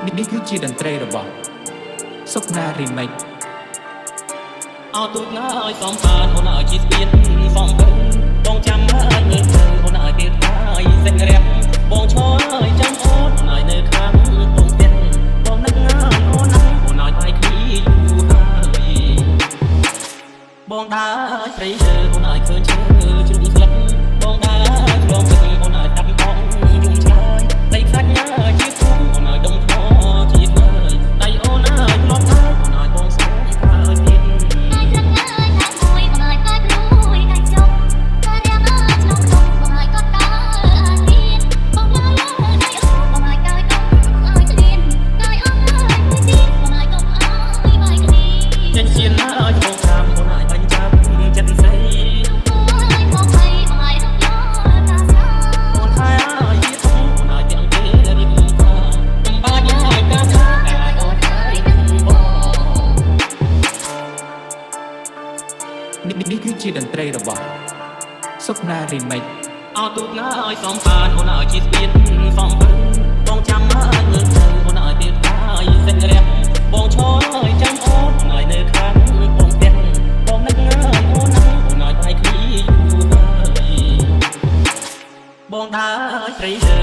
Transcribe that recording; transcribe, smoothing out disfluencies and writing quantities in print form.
នេះគឺជាតន្ត្រីរបស់សុកណារីមិចអោទូចណាស់ឲ្យសំបានអូនឲ្យជីស្ពានសំពឹងបងចាំហើយមើលទៅអូនឲ្យទៀតហើយសេចក្រាក់បងឈរឲ្យចាំអូនឲ្យនៅខាងបងទៀតបងនឹកអូនណាអូនឲ្យតែគ្នាយូរហើយបងដើរឲ្យព្រៃឈើអូនឲ្យឃើញឈើជ្រុំស្លឹកបងដើរឆ្លងទឹកអូនឲ្យតាប់បងយំឆ្លើយដីខ្សាច់ជាភូមិអូនឲ្យដុំថ្មជាស្លើយដៃអូនឲ្យធ្លាប់ហើយអូនឲ្យបងស្គាល់ហើយទៀតនេះគឺជាតន្ត្រីរបស់សុកណារីមិចអោទូចណាស់ឲ្យសំបានអូនឲ្យជីស្ពានសំពឹងបងចាំហើយមើលទៅអូនឲ្យទៀតហើយសេចក្រាក់បងឈរឲ្យចាំអូនឲ្យនៅខាងបងទៀតបងនឹកអូនណាអូនឲ្យតែគ្នាយូរហើយបងដើរឲ្យព្រៃឈើ